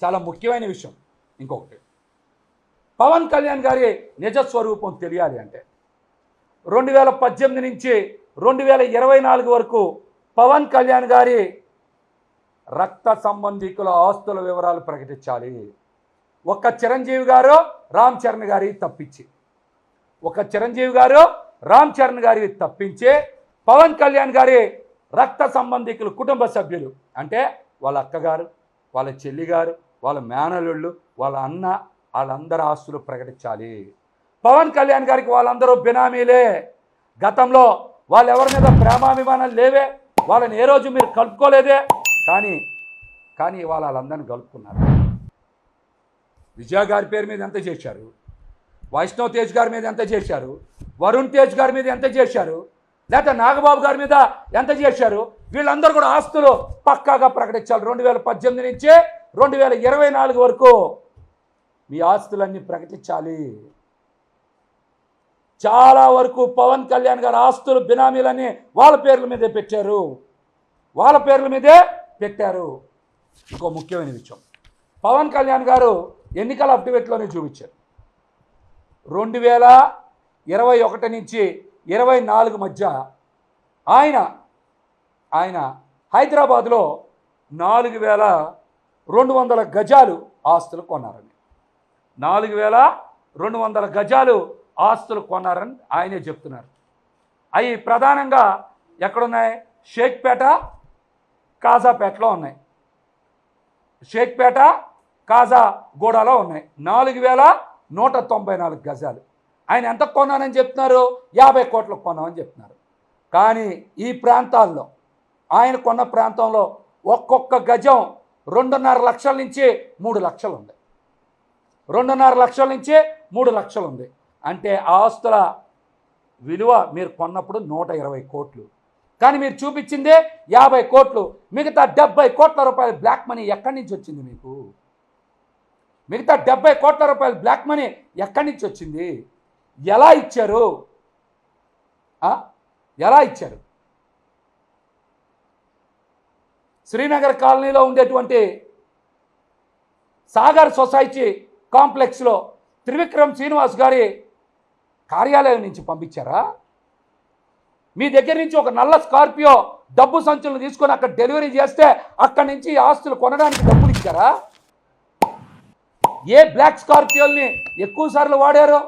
చాలా ముఖ్యమైన విషయం. ఇంకొకటి, పవన్ కళ్యాణ్ గారి నిజస్వరూపం తెలియాలి అంటే 2018 నుంచి 2024 వరకు పవన్ కళ్యాణ్ గారి రక్త సంబంధికుల ఆస్తుల వివరాలు ప్రకటించాలి. ఒక్క చిరంజీవి గారు రామ్ చరణ్ గారి తప్పించి, ఒక చిరంజీవి గారు రామ్ చరణ్ గారి తప్పించి పవన్ కళ్యాణ్ గారి రక్త సంబంధికులు కుటుంబ సభ్యులు అంటే వాళ్ళ అక్కగారు, వాళ్ళ చెల్లిగారు, వాళ్ళ మేనల్లుళ్ళు, వాళ్ళ అన్న, వాళ్ళందరి ఆస్తులు ప్రకటించాలి. పవన్ కళ్యాణ్ గారికి వాళ్ళందరూ బినామీలే. గతంలో వాళ్ళు ఎవరి మీద ప్రేమాభిమానాలు లేవే, వాళ్ళని ఏ రోజు మీరు కలుపుకోలేదే, కానీ వాళ్ళందరినీ కలుపుకున్నారు. విజయ గారి పేరు మీద ఎంత చేశారు, వైష్ణవ్ తేజ్ గారి మీద ఎంత చేశారు, వరుణ్ తేజ్ గారి మీద ఎంత చేశారు, లేకపోతే నాగబాబు గారి మీద ఎంత చేశారు, వీళ్ళందరూ కూడా ఆస్తులు పక్కాగా ప్రకటించాలి. 2018 నుంచి 2024 వరకు మీ ఆస్తులన్నీ ప్రకటించాలి. చాలా వరకు పవన్ కళ్యాణ్ గారి ఆస్తులు బినామీలన్నీ వాళ్ళ పేర్ల మీదే పెట్టారు. ఇంకో ముఖ్యమైన విషయం, పవన్ కళ్యాణ్ గారు ఎన్నికల అఫిడవిట్లోనే చూపించారు. 2021 నుంచి 24 మధ్య ఆయన హైదరాబాద్లో 4200 గజాలు ఆస్తులు కొన్నారని, 4200 గజాలు ఆస్తులు కొన్నారని ఆయనే చెప్తున్నారు. అవి ప్రధానంగా ఎక్కడున్నాయి? షేక్పేట, కాజాపేటలో ఉన్నాయి. షేక్పేట, కాజాగూడలో ఉన్నాయి. 4194 గజాలు. ఆయన ఎంత కొన్నానని చెప్తున్నారు? 50 కోట్లకు కొన్నామని చెప్తున్నారు. కానీ ఈ ప్రాంతాల్లో, ఆయన కొన్న ప్రాంతంలో ఒక్కొక్క గజం 2.5 లక్షల నుంచి 3 లక్షలు ఉంది. 2.5 లక్షల నుంచి 3 లక్షలు ఉంది. అంటే ఆస్తుల విలువ మీరు కొన్నప్పుడు 120 కోట్లు, కానీ మీరు చూపించిందే 50 కోట్లు. మిగతా 70 కోట్ల రూపాయల బ్లాక్ మనీ ఎక్కడి నుంచి వచ్చింది మీకు? మిగతా 70 కోట్ల రూపాయల బ్లాక్ మనీ ఎక్కడి నుంచి వచ్చింది? ఎలా ఇచ్చారు? శ్రీనగర్ కాలనీలో ఉండేటువంటి సాగర్ సొసైటీ కాంప్లెక్స్లో త్రివిక్రమ్ శ్రీనివాస్ గారి కార్యాలయం నుంచి పంపించారా? మీ దగ్గర నుంచి ఒక నల్ల స్కార్పియో డబ్బు సంచులను తీసుకొని అక్కడ డెలివరీ చేస్తే అక్కడి నుంచి ఆస్తులు కొనడానికి డబ్బులు ఇచ్చారా? ఏ బ్లాక్ స్కార్పియోల్ని ఎక్కువ సార్లు వాడారు?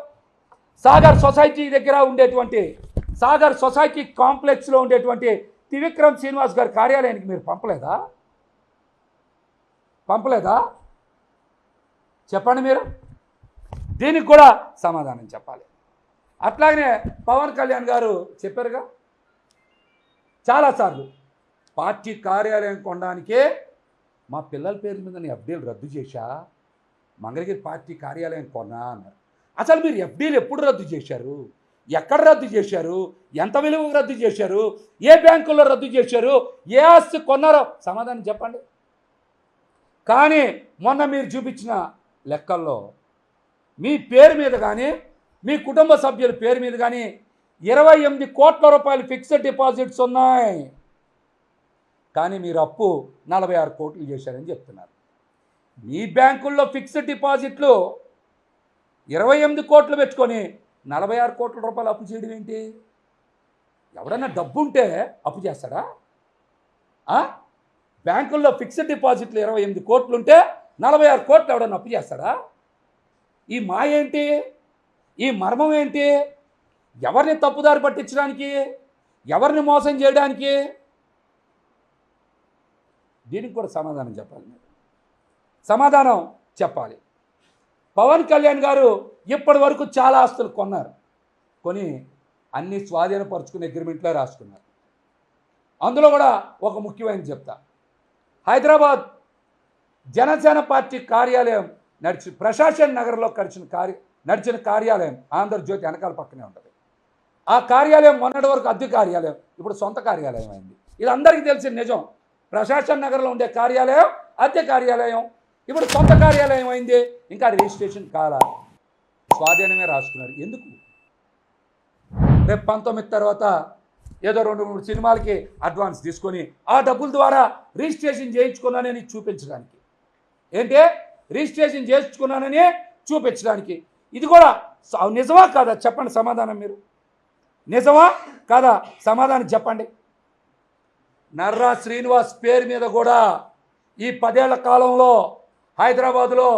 సాగర్ సొసైటీ దగ్గర ఉండేటువంటి, సాగర్ సొసైటీ కాంప్లెక్స్లో ఉండేటువంటి త్రివిక్రమ్ శ్రీనివాస్ గారి కార్యాలయానికి మీరు పంపలేదా? చెప్పండి మీరు. దీనికి కూడా సమాధానం చెప్పాలి. అట్లాగనే పవన్ కళ్యాణ్ గారు చెప్పారుగా చాలాసార్లు, పార్టీ కార్యాలయం కొనడానికే మా పిల్లల పేరు మీద నేను ఎఫ్డీలు రద్దు చేశా, మంగళగిరి పార్టీ కార్యాలయం కొన్నా అన్నారు. అసలు మీరు ఎఫ్డీలు ఎప్పుడు రద్దు చేశారు? ఎక్కడ రద్దు చేశారు? ఎంత విలువ రద్దు చేశారు? ఏ బ్యాంకుల్లో రద్దు చేశారు? ఏ ఆస్తి కొన్నారో సమాధానం చెప్పండి. కానీ మొన్న మీరు చూపించిన లెక్కల్లో మీ పేరు మీద కానీ, మీ కుటుంబ సభ్యుల పేరు మీద కానీ 28 కోట్ల రూపాయలు ఫిక్స్డ్ డిపాజిట్స్ ఉన్నాయి. కానీ మీరు అప్పు 46 కోట్లు చేశారని చెప్తున్నారు. మీ బ్యాంకుల్లో ఫిక్స్డ్ డిపాజిట్లు 28 కోట్లు పెట్టుకొని 46 కోట్ల రూపాయలు అప్పు చేయడం ఏంటి? ఎవడన్నా డబ్బు ఉంటే అప్పు చేస్తాడా? బ్యాంకుల్లో ఫిక్స్డ్ డిపాజిట్లు 28 కోట్లు ఉంటే 46 కోట్లు ఎవడన్నా అప్పు చేస్తాడా? ఈ మాయ ఏంటి? ఈ మర్మం ఏంటి? ఎవరిని తప్పుదారి పట్టించడానికి, ఎవరిని మోసం చేయడానికి? దీనికి కూడా సమాధానం చెప్పాలి. మీరు సమాధానం చెప్పాలి. పవన్ కళ్యాణ్ గారు ఇప్పటి వరకు చాలా ఆస్తులు కొన్నారు. కొని అన్ని స్వాధీనపరుచుకునే అగ్రిమెంట్లో రాసుకున్నారు. అందులో కూడా ఒక ముఖ్యమైన చెప్తా. హైదరాబాద్ జనసేన పార్టీ కార్యాలయం ప్రశాసన్ నగర్లో నడిచిన కార్యాలయం ఆంధ్రజ్యోతి వెనకాల పక్కనే ఉంటుంది. ఆ కార్యాలయం మొన్నటి వరకు అద్దె కార్యాలయం, ఇప్పుడు సొంత కార్యాలయం అయింది. ఇది అందరికీ తెలిసిన నిజం. ప్రశాసన్ నగర్లో ఉండే కార్యాలయం అద్దె కార్యాలయం, ఇప్పుడు సొంత కార్యాలయం అయింది. ఇంకా రిజిస్ట్రేషన్ కాలా, స్వాధీనమే రాసుకున్నారు. ఎందుకు? రేపు 19 తర్వాత ఏదో 2-3 సినిమాలకి అడ్వాన్స్ తీసుకొని ఆ డబ్బుల ద్వారా రిజిస్ట్రేషన్ చేయించుకున్నానని చూపించడానికి. ఏంటి రిజిస్ట్రేషన్ చేసుకున్నానని చూపించడానికి. ఇది కూడా నిజమా కాదా చెప్పండి సమాధానం. మీరు నిజమా కాదా సమాధానం చెప్పండి. నర్రా శ్రీనివాస్ పేరు మీద కూడా ఈ 10 ఏళ్ల కాలంలో హైదరాబాదులో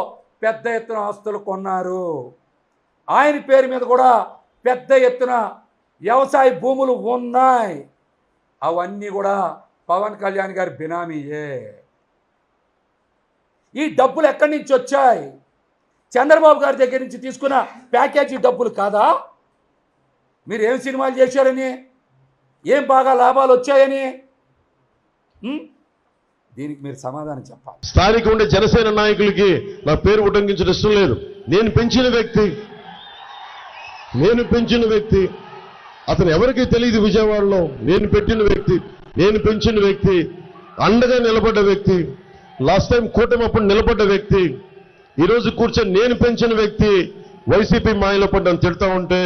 పెద్ద ఎత్తున ఆస్తులు కొన్నారు. ఆయన పేరు మీద కూడా పెద్ద ఎత్తున వ్యవసాయ భూములు ఉన్నాయి. అవన్నీ కూడా పవన్ కళ్యాణ్ గారి బినామీయే. ఈ డబ్బులు ఎక్కడి నుంచి వచ్చాయి? చంద్రబాబు గారి దగ్గర నుంచి తీసుకున్న ప్యాకేజీ డబ్బులు కాదా? మీరు ఏం సినిమాలు చేశారని, ఏం బాగా లాభాలు వచ్చాయని, దీనికి మీరు సమాధానం చెప్పాలి. స్థానిక ఉండే జనసేన నాయకులకి నా పేరు ఉటంకించడం ఇష్టం లేదు. నేను పెంచిన వ్యక్తి అతను ఎవరికీ తెలియదు. విజయవాడలో నేను పెంచిన వ్యక్తి, అండగా నిలబడ్డ వ్యక్తి, లాస్ట్ టైం కూటమి అప్పుడు నిలబడ్డ వ్యక్తి, ఈరోజు కూర్చొని నేను పెంచిన వ్యక్తి వైసీపీ మాయలో పడ్డాను తిడతా ఉంటే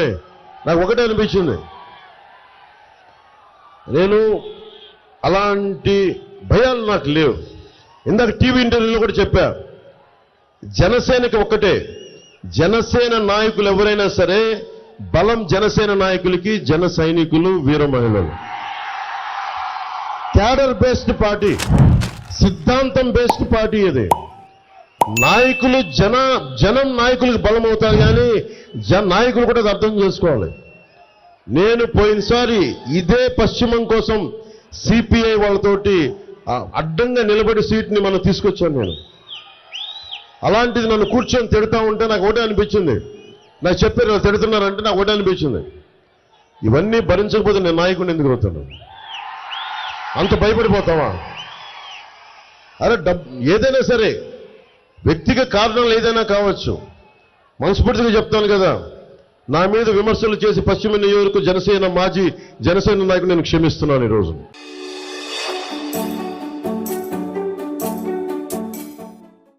నాకు ఒకటే అనిపించింది. నేను అలాంటి భయాలు నాకు లేవు. ఇందాక టీవీ ఇంటర్వ్యూలో కూడా చెప్పా, జనసేనకి ఒక్కటే, జనసేన నాయకులు ఎవరైనా సరే బలం జనసేన నాయకులకి, జన సైనికులు, వీర మహిళలు. క్యాడర్ బేస్డ్ పార్టీ, సిద్ధాంతం బేస్డ్ పార్టీ ఇది. నాయకులు జనం నాయకులకు బలం అవుతారు, కానీ నాయకులు కూడా అర్థం చేసుకోవాలి. నేను పోయినసారి ఇదే పశ్చిమం కోసం సిపిఐ వాళ్ళతోటి అడ్డంగా నిలబడి సీట్ని మనం తీసుకొచ్చాను నేను. అలాంటిది నన్ను కూర్చొని తిడతా ఉంటే నాకు ఒకటే అనిపించింది. నాకు చెప్పారు వాళ్ళు తిడుతున్నారంటే నాకు ఒకటే అనిపించింది, ఇవన్నీ భరించకపోతే నేను నాయకుడిని ఎందుకు అవుతాను? అంత భయపడిపోతావా? అరే ఏదైనా సరే వ్యక్తిగత కారణాలు ఏదైనా కావచ్చు. మనస్ఫూర్తిగా చెప్తాను కదా, నా మీద విమర్శలు చేసి పశ్చిమ నియోజకవర్గ మాజీ జనసేన నాయకుడు నేను క్షమిస్తున్నాను ఈరోజు.